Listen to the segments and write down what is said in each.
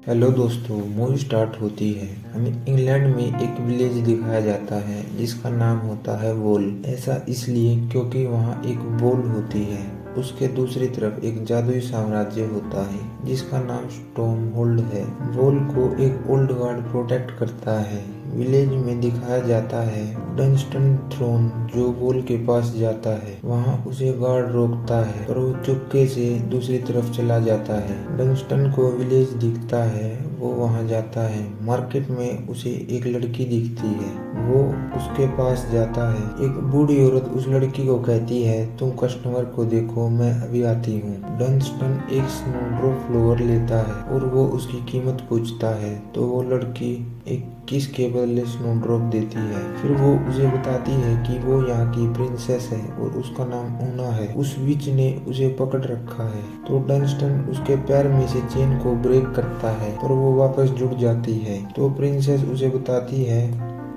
Hello दोस्तों, movie start होती है। हमें इंग्लैंड में एक विलेज दिखाया जाता है जिसका नाम होता है वोल। ऐसा इसलिए क्योंकि वहाँ एक वोल होती है। उसके दूसरी तरफ एक जादुई साम्राज्य होता है जिसका नाम स्टॉर्महोल्ड है। वोल को एक ओल्ड गार्ड प्रोटेक्ट करता है। विलेज में दिखाया जाता है डंस्टन थ्रोन जो वोल के पास जाता है। वहाँ उसे गार्ड रोकता है पर वो चुपके से दूसरी तरफ चला जाता है। डंस्टन को विलेज दिखता है, वो वहाँ जाता है। मार्केट में उसे एक लड़की दिखती है, वो उसके पास जाता है। एक बूढ़ी औरत उस लड़की को कहती है, तुम कस्टमर को देखो, मैं अभी आती हूँ। डंस्टन एक स्नोड्रॉप फ्लावर लेता है और वो उसकी कीमत पूछता है तो वो लड़की एक किस के बदले स्नोड्रॉप देती है। फिर वो उसे बताती है कि वो यहाँ की प्रिंसेस है और उसका नाम ऊना है। उस विच ने उसे पकड़ रखा है तो डंस्टन उसके पैर में से चेन को ब्रेक करता है पर वो वापस जुड़ जाती है। तो प्रिंसेस उसे बताती है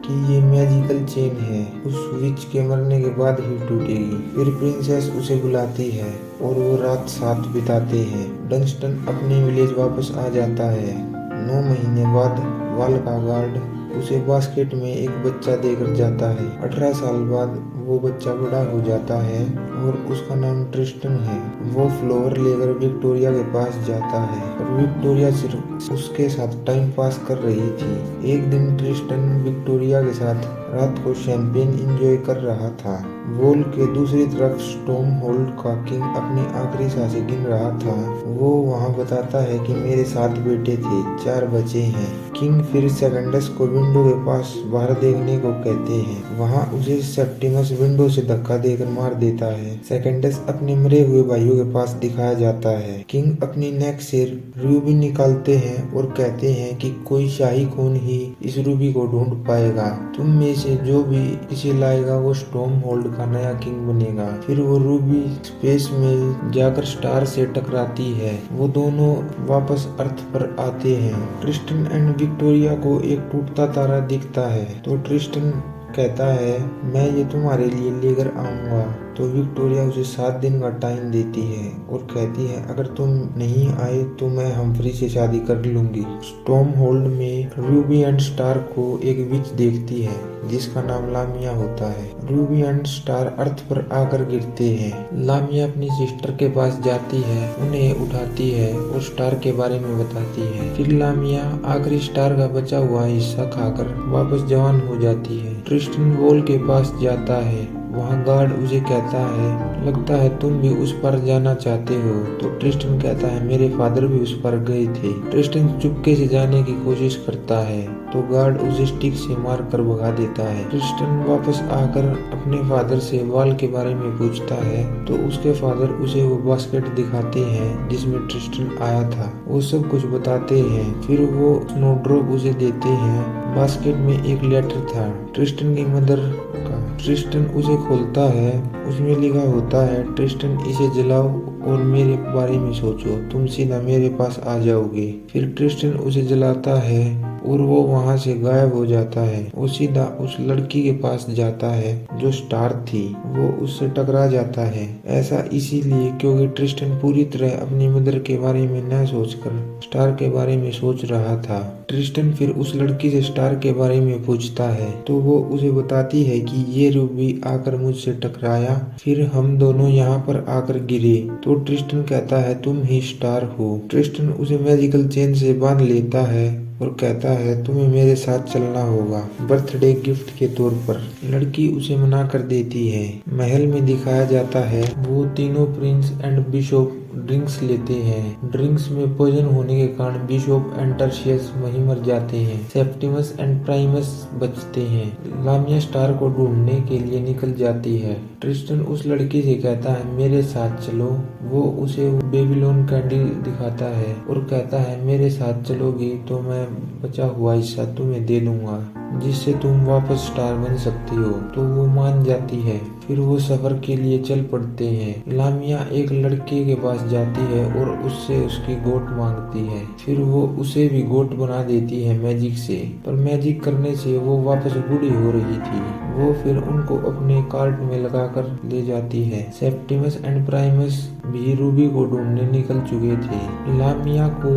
कि ये मैजिकल चेन है, उस विच के मरने के बाद ही टूटेगी। फिर प्रिंसेस उसे बुलाती है और वो रात साथ बिताते हैं। डंस्टन अपने विलेज वापस आ जाता है। 9 महीने बाद वाल का गार्ड उसे बास्केट में एक बच्चा देकर जाता है। 18 साल बाद वो बच्चा बड़ा हो जाता है और उसका नाम ट्रिस्टन है। वो फ्लावर लेकर विक्टोरिया के पास जाता है और विक्टोरिया सिर्फ उसके साथ टाइम पास कर रही थी। एक दिन ट्रिस्टन विक्टोरिया के साथ रात को शैंपेन एंजॉय कर रहा था। वोल के दूसरी तरफ स्टॉर्महोल्ड का किंग अपनी आखिरी सांसें गिन रहा था। वो वहाँ बताता है कि मेरे 7 बेटे थे, 4 बचे हैं। किंग फिर सेकंडस को विंडो के पास बाहर देखने को कहते हैं। वहाँ उसे सेप्टिमस विंडो से धक्का देकर मार देता है। सेकंडस अपने मरे हुए भाइयों के पास दिखाया जाता है। किंग अपनी नेक से रूबी निकालते हैं और कहते हैं कि कोई शाही खून ही इस रूबी को ढूंढ पाएगा। तुम में से जो भी इसे लाएगा वो स्टॉर्महोल्ड का नया किंग बनेगा। फिर वो रूबी स्पेस में जाकर स्टार से टकराती है। वो दोनों वापस अर्थ पर आते हैं। ट्रिस्टन एंड विक्टोरिया को एक टूटता तारा दिखता है तो ट्रिस्टन कहता है, मैं ये तुम्हारे लिए लेकर आऊंगा। तो विक्टोरिया उसे 7 दिन का टाइम देती है और कहती है, अगर तुम नहीं आए तो मैं हम्फ्री से शादी कर लूंगी। स्टॉर्महोल्ड में रूबी एंड स्टार को एक विच देखती है जिसका नाम लामिया होता है। रूबी एंड स्टार अर्थ पर आकर गिरते हैं। लामिया अपनी सिस्टर के पास जाती है, उन्हें उठाती है और स्टार के बारे में बताती है। फिर लामिया आखिरी स्टार का बचा हुआ हिस्सा खाकर वापस जवान हो जाती है। ट्रिस्टन वोल के पास जाता है, वहाँ गार्ड उसे कहता है, लगता है तुम भी उस पर जाना चाहते हो। तो ट्रिस्टन कहता है, मेरे फादर भी उस पर गए थे। ट्रिस्टन चुपके से जाने की कोशिश करता है तो गार्ड उसे स्टिक से मार कर भगा देता है। ट्रिस्टन वापस आकर अपने फादर से वाल के बारे में पूछता है तो उसके फादर उसे वो बास्केट दिखाते हैं जिसमें ट्रिस्टन आया था। वो सब कुछ बताते हैं। फिर वो स्नोड्रॉप उसे देते हैं। बास्केट में एक लेटर था ट्रिस्टन की मदर का। ट्रिस्टन उसे खोलता है, उसमें लिखा होता है, ट्रिस्टन इसे जलाओ और मेरे बारे में सोचो, तुम सीधा मेरे पास आ जाओगे। फिर ट्रिस्टन उसे जलाता है और वो वहाँ से गायब हो जाता है। वो सीधा उस लड़की के पास जाता है जो स्टार थी। वो उससे टकरा जाता है। ऐसा इसीलिए क्योंकि ट्रिस्टन पूरी तरह अपनी मदर के बारे में न सोचकर स्टार के बारे में सोच रहा था। ट्रिस्टन फिर उस लड़की से स्टार के बारे में पूछता है तो वो उसे बताती है कि ये रूबी आकर मुझसे टकराया, फिर हम दोनों यहाँ पर आकर गिरे। तो ट्रिस्टन कहता है, तुम ही स्टार हो। ट्रिस्टन उसे मैजिकल चेन से बांध लेता है और कहता है, तुम्हें मेरे साथ चलना होगा बर्थडे गिफ्ट के तौर पर। लड़की उसे मना कर देती है। महल में दिखाया जाता है वो तीनों प्रिंस एंड बिशप ड्रिंक्स लेते हैं। ड्रिंक्स में पॉइजन होने के कारण बिशप एंड टर्शियस वहीं मर जाते हैं। सेप्टिमस एंड प्राइमस बचते हैं। लामिया स्टार को ढूंढने के लिए निकल जाती है। ट्रिस्टन उस लड़की से कहता है, मेरे साथ चलो। वो उसे बेबीलोन कैंडल दिखाता है और कहता है, मेरे साथ चलोगी तो मैं बचा हुआ हिस्सा तुम्हें दे दूंगा जिससे तुम वापस स्टार बन सकती हो। तो वो मान जाती है। फिर वो सफर के लिए चल पड़ते हैं। लामिया एक लड़के के पास जाती है और उससे उसकी गोट मांगती है। फिर वो उसे भी गोट बना देती है मैजिक से, पर मैजिक करने से वो वापस बूढ़ी हो रही थी। वो फिर उनको अपने कार्ट में लगाकर ले जाती है। सेप्टिमस एंड प्राइमस भी रूबी को ढूंढने निकल चुके थे। लामिया को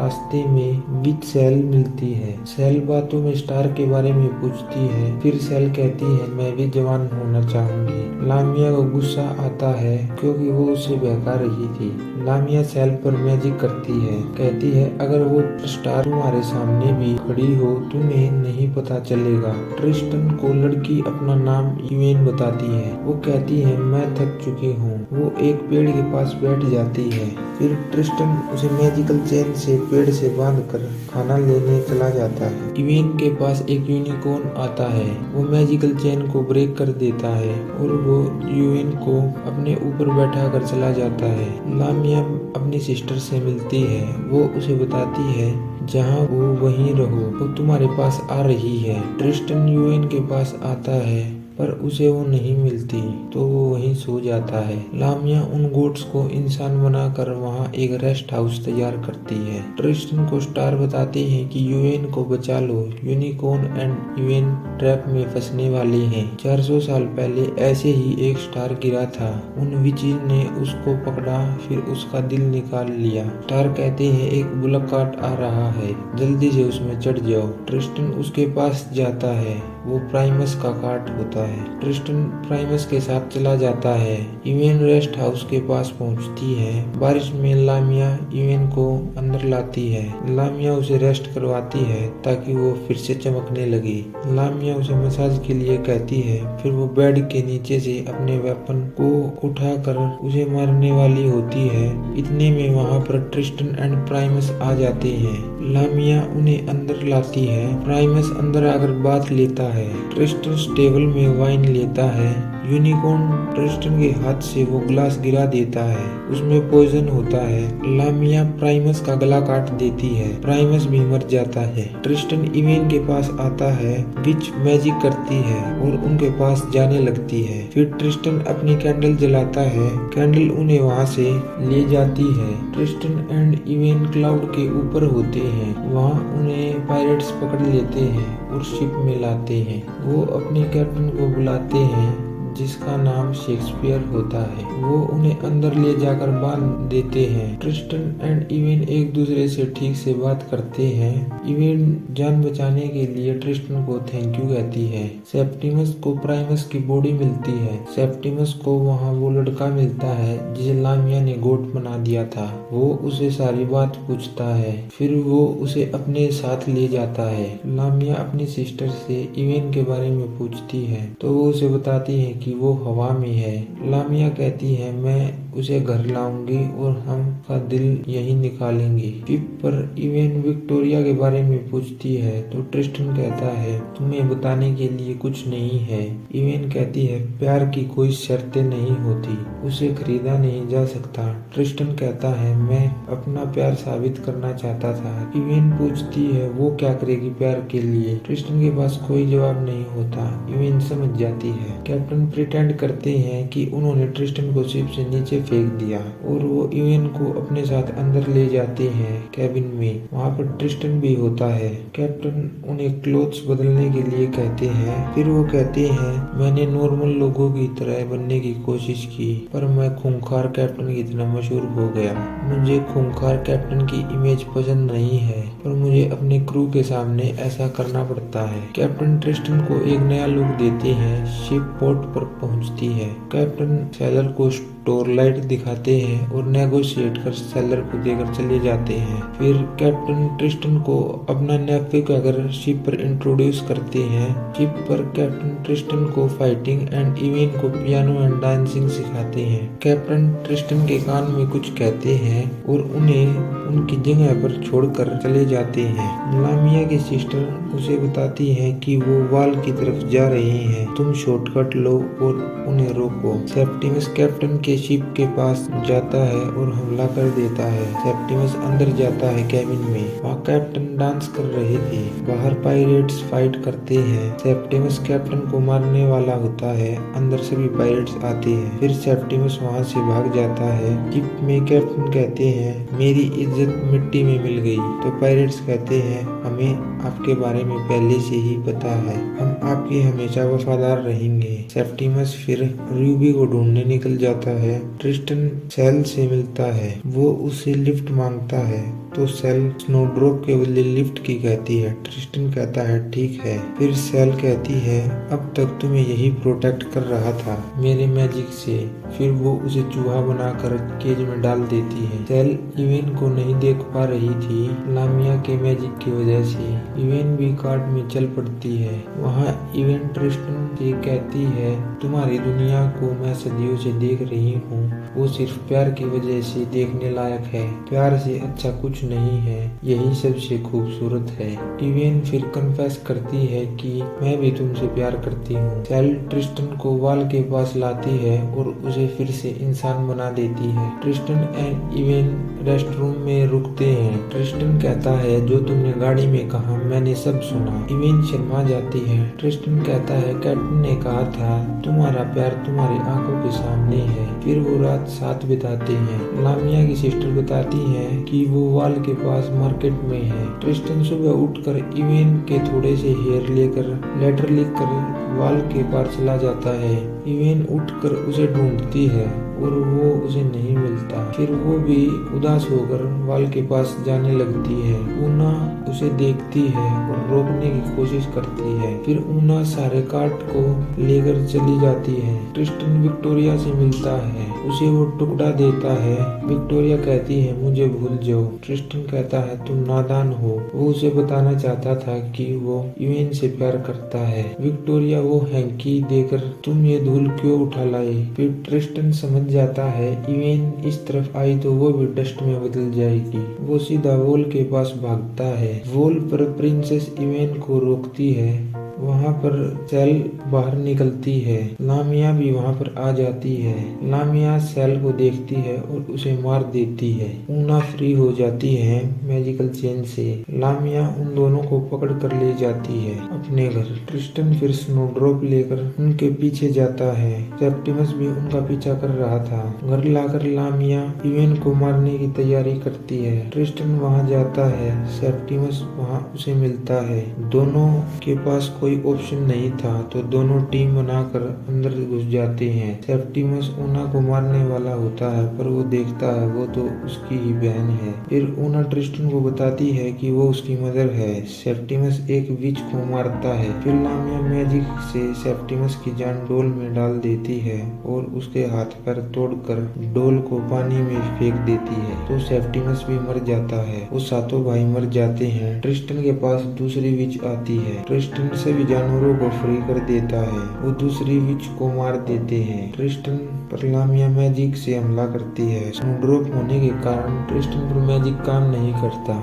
रास्ते में विच सेल मिलती है। सेल बातों में स्टार के बारे में पूछती है। फिर सेल कहती है मैं भी जवान होना चाहूंगी। लामिया को गुस्सा आता है क्योंकि वो उसे बहका रही थी। लामिया सेल पर मैजिक करती है, कहती है अगर वो स्टार तुम्हारे सामने भी खड़ी हो तुम्हें नहीं पता चलेगा। ट्रिस्टन को लड़की अपना नाम इवेन बताती है। वो कहती है मैं थक चुकी हूँ। वो एक पेड़ के पास बैठ जाती है। फिर ट्रिस्टन उसे मैजिकल चेन से पेड़ से बांधकर खाना लेने चला जाता है। इवेन के पास एक यूनिकॉर्न आता है। वो मैजिकल चेन को ब्रेक कर देता है और वो इवेन को अपने ऊपर बैठा कर चला जाता है। लामिया अपनी सिस्टर से मिलती है। वो उसे बताती है जहाँ वो वहीं रहो, वो तुम्हारे पास आ रही है। ट्रिस्टन यूएन के पास आता है पर उसे वो नहीं मिलती तो वो वहीं सो जाता है। लामिया उन गोट्स को इंसान बनाकर वहाँ एक रेस्ट हाउस तैयार करती है। ट्रिस्टन को स्टार बताते हैं कि यूएन को बचा लो, यूनिकॉर्न एंड यूएन ट्रैप में फंसने वाले हैं। 400 साल पहले ऐसे ही एक स्टार गिरा था। उन विचिर ने उसको पकड़ा, फिर उसका दिल निकाल लिया। स्टार कहते हैं एक बुलक कार्ट आ रहा है, जल्दी से उसमें चढ़ जाओ। ट्रिस्टन उसके पास जाता है। वो प्राइमस का कार्ट होता है। ट्रिस्टन प्राइमस के साथ चला जाता है। इवेन रेस्ट हाउस के पास पहुंचती है। बारिश में लामिया इवेन को अंदर लाती है। लामिया उसे रेस्ट करवाती है ताकि वो फिर से चमकने लगे। लामिया उसे मसाज के लिए कहती है। फिर वो बेड के नीचे से अपने वेपन को उठाकर उसे मारने वाली होती है। इतने में वहाँ पर ट्रिस्टन एंड प्राइमस आ जाते हैं। लामिया उन्हें अंदर लाती है। प्राइमस अंदर आकर बात लेता है। ट्रिस्टन टेबल में वाइन लेता है। यूनिकॉर्न ट्रिस्टन के हाथ से वो ग्लास गिरा देता है, उसमें पॉइजन होता है। लामिया प्राइमस का गला काट देती है। प्राइमस भी मर जाता है। ट्रिस्टन इवेन के पास आता है। विच मैजिक करती है और उनके पास जाने लगती है। फिर ट्रिस्टन अपनी कैंडल जलाता है। कैंडल उन्हें वहाँ से ले जाती है। ट्रिस्टन एंड इवेन क्लाउड के ऊपर होते हैं। वहाँ उन्हें पायरेट्स पकड़ लेते हैं और शिप में लाते हैं। वो अपने कैप्टन को बुलाते हैं जिसका नाम शेक्सपियर होता है। वो उन्हें अंदर ले जाकर बांध देते हैं। ट्रिस्टन एंड इवेन एक दूसरे से ठीक से बात करते हैं। इवेन जान बचाने के लिए ट्रिस्टन को थैंक यू कहती है। सेप्टिमस को प्राइमस की बॉडी मिलती है। सेप्टिमस को वहाँ वो लड़का मिलता है जिसे लामिया ने गोट बना दिया था। वो उसे सारी बात पूछता है। फिर वो उसे अपने साथ ले जाता है। लामिया अपनी सिस्टर से इवेन के बारे में पूछती है तो वो उसे बताती है कि वो हवा में है। लामिया कहती है मैं उसे घर लाऊंगी और हम का दिल यही निकालेंगे। शिप पर इवेन विक्टोरिया के बारे में पूछती है तो ट्रिस्टन कहता है तुम्हें बताने के लिए कुछ नहीं है। इवेन कहती है प्यार की कोई शर्तें नहीं होती, उसे खरीदा नहीं जा सकता। ट्रिस्टन कहता है मैं अपना प्यार साबित करना चाहता था। इवेन पूछती है वो क्या करेगी प्यार के लिए। ट्रिस्टन के पास कोई जवाब नहीं होता। इवेन समझ जाती है। कैप्टन प्रिटेंड करते हैं कि उन्होंने ट्रिस्टन को शिप से नीचे फेंक दिया और वो इवेन को अपने साथ अंदर ले जाते हैं कैबिन में। वहाँ पर ट्रिस्टन भी होता है। कैप्टन उन्हें क्लोथ्स बदलने के लिए कहते हैं। फिर वो कहते हैं मैंने नॉर्मल लोगों की तरह बनने की कोशिश की पर मैं खूंखार कैप्टन की तरह मशहूर हो गया। मुझे खूंखार कैप्टन की इमेज पसंद नहीं है पर मुझे अपने क्रू के सामने ऐसा करना पड़ता है। कैप्टन ट्रिस्टन को एक नया लुक देते हैं। शिप पोर्ट पर पहुंचती है। कैप्टन सेलर को स्टोर लाइट दिखाते हैं और नेगोशिएट कर सेलर को देकर चले जाते हैं। फिर कैप्टन ट्रिस्टन को अपना नेफ्यू कहकर शिप पर इंट्रोड्यूस करते हैं। शिप पर कैप्टन ट्रिस्टन को फाइटिंग एंड इवेन को पियानो एंड डांसिंग सिखाते हैं। कैप्टन ट्रिस्टन के कान में कुछ कहते हैं और उन्हें उनकी जगह पर छोड़कर चले जाते हैं। लामिया की सिस्टर उसे बताती है कि वो वाल की तरफ जा रहे हैं, तुम शॉर्टकट लो और उन्हें रोको। सेप्टिमस कैप्टन के शिप के पास जाता है और हमला कर देता है। सेप्टिमस अंदर जाता है कैबिन में। वहाँ कैप्टन डांस कर रहे थे। बाहर पायरेट्स फाइट करते हैं। सेप्टिमस कैप्टन को मारने वाला होता है। अंदर सभी पायरेट्स आते हैं। फिर सेप्टिमस वहाँ से भाग जाता है। शिप में कैप्टन कहते हैं मेरी इज्जत मिट्टी में मिल गई। तो पायरेट्स कहते हैं हमें आपके बारे में पहले से ही पता है, हम आपके हमेशा वफादार रहेंगे। सेप्टिमस फिर रूबी को ढूंढने निकल जाता है। ट्रिस्टन सेल से मिलता है, वो उसे लिफ्ट मांगता है तो सेल स्नोड्रॉप के बदले लिफ्ट की कहती है। ट्रिस्टन कहता है ठीक है। फिर सेल कहती है अब तक तुम्हें यही प्रोटेक्ट कर रहा था मेरे मैजिक से। फिर वो उसे चूहा बनाकर केज में डाल देती है। सेल इवेन को नहीं देख पा रही थी लामिया के मैजिक की वजह से। इवेन भी कार्ड में चल पड़ती है। वहाँ इवेन ट्रिस्टन से कहती है तुम्हारी दुनिया को मैं सदियों से देख रही हूँ, वो सिर्फ प्यार की वजह से देखने लायक है। प्यार से अच्छा कुछ नहीं है, यही सबसे खूबसूरत है। इवेन फिर कन्फेस करती है कि मैं भी तुमसे प्यार करती हूँ। सेल ट्रिस्टन को वाल के पास लाती है और उसे फिर से इंसान बना देती है। Tristan and even rest room में रुकते हैं। ट्रिस्टन कहता है जो तुमने गाड़ी में कहा मैंने सब सुना। इवेन शर्मा जाती है। ट्रिस्टन कहता है कैप्टन ने कहा था तुम्हारा प्यार तुम्हारी आंखों के सामने है। फिर वो रात साथ बिताते हैं। लामिया की सिस्टर बताती है कि वो वाल के पास मार्केट में है। ट्रिस्टन सुबह उठकर इवेन के थोड़े से हेयर लेकर लेटर लिखकर वाल के पार चला जाता है। इवेन उठकर उसे ढूंढती है और वो उसे नहीं मिलता। फिर वो भी उदास होकर वाल के पास जाने लगती है। ऊना उसे देखती है और रोकने की कोशिश करती है। फिर ऊना सारे कार्ड को लेकर चली जाती है। ट्रिस्टन विक्टोरिया से मिलता है, उसे वो टुकड़ा देता है। विक्टोरिया कहती है मुझे भूल जाओ। ट्रिस्टन कहता है तुम नादान हो। वो उसे बताना चाहता था कि वो इवेन से प्यार करता है। विक्टोरिया वो हैंकी देकर तुम ये धूल क्यों उठा लाए। फिर ट्रिस्टन समझ जाता है इवेन इस तरफ आई तो वो भी डस्ट में बदल जाएगी। वो सीधा वोल के पास भागता है। वोल पर प्रिंसेस इवेन को रोकती है। वहाँ पर सेल बाहर निकलती है। लामिया भी वहाँ पर आ जाती है। लामिया सेल को देखती है और उसे मार देती है। ऊना फ्री हो जाती है मैजिकल चेन से। लामिया उन दोनों को पकड़ कर ले जाती है अपने घर। ट्रिस्टन फिर स्नोड्रॉप लेकर उनके पीछे जाता है। सेप्टिमस भी उनका पीछा कर रहा था। घर लाकर लामिया इवेन को मारने की तैयारी करती है। ट्रिस्टन वहाँ जाता है। सेप्टिमस वहाँ उसे मिलता है। दोनों के पास कोई ऑप्शन नहीं था तो दोनों टीम बनाकर अंदर घुस जाते हैं। सेप्टिमस ऊना को मारने वाला होता है पर वो देखता है वो तो उसकी ही बहन है। फिर ऊना ट्रिस्टन को बताती है कि वो उसकी मदर है। सेप्टिमस एक विच को मारता है। फिर लामिया मैजिक से सेप्टिमस की जान डोल में डाल देती है और उसके हाथ पैर तोड़कर डोल को पानी में फेंक देती है तो सेप्टिमस भी मर जाता है। वो सातों भाई मर जाते हैं। ट्रिस्टन के पास दूसरी विच आती है। ट्रिस्टन सभी जानवरों को फ्री कर देता है। वो दूसरी विच को मार देते हैं। ट्रिस्टन पर लामिया मैजिक से हमला करती है। स्नोड्रॉप होने के कारण ट्रिस्टन पर मैजिक काम नहीं करता।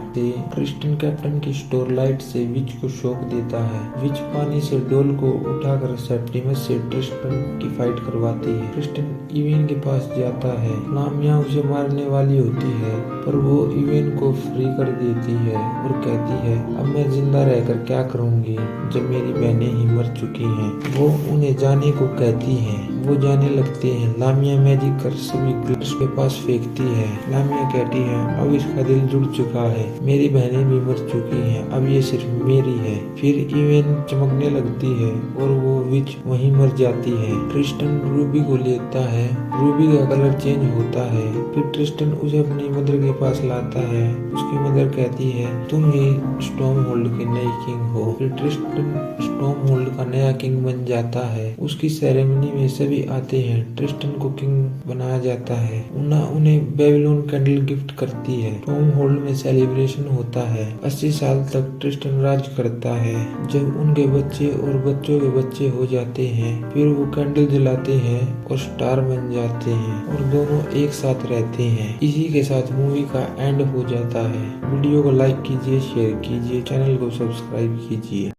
ट्रिस्टन कैप्टन की स्टोर लाइट से विच को शॉक देता है। विच पानी से डोल को उठाकर सेप्टिमस से ट्रिस्टन की फाइट करवाती है। ट्रिस्टन इवेन के पास जाता है। लामिया उसे मारने वाली होती है पर वो इवेन को फ्री कर देती है और कहती है अब मैं जिंदा रहकर क्या करूंगी जब मेरी बहनें ही मर चुकी हैं। वो उन्हें जाने को कहती हैं। वो जाने लगते हैं। लामिया मैजिक कर सभी ग्लिट्स के पास फेंकती है। लामिया कहती है अब इसका दिल जुड़ चुका है, मेरी बहनें भी मर चुकी हैं, अब ये सिर्फ मेरी है। फिर इवेन चमकने लगती है और वो विच वहीं मर जाती है। ट्रिस्टन रूबी को लेता है। रूबी का कलर चेंज होता है। फिर ट्रिस्टन उसे अपनी मदर के पास लाता है। उसकी मदर कहती है तुम ही स्टॉर्म होल्ड के नए किंग हो। फिर ट्रिस्टन स्टॉर्म होल्ड का नया किंग बन जाता है। उसकी सेरेमनी में सभी आते हैं। ट्रिस्टन को किंग बनाया जाता है। ऊना उन्हें बेबीलोन कैंडल गिफ्ट करती है। स्टॉर्म होल्ड में सेलिब्रेशन होता है। 80 साल तक ट्रिस्टन राज करता है। जब उनके बच्चे और बच्चों के बच्चे हो जाते हैं फिर वो कैंडल जलाते हैं और स्टार बन जाते हैं और दोनों एक साथ रहते हैं। इसी के साथ मूवी का एंड हो जाता है। वीडियो को लाइक कीजिए, शेयर कीजिए, चैनल को सब्सक्राइब कीजिए।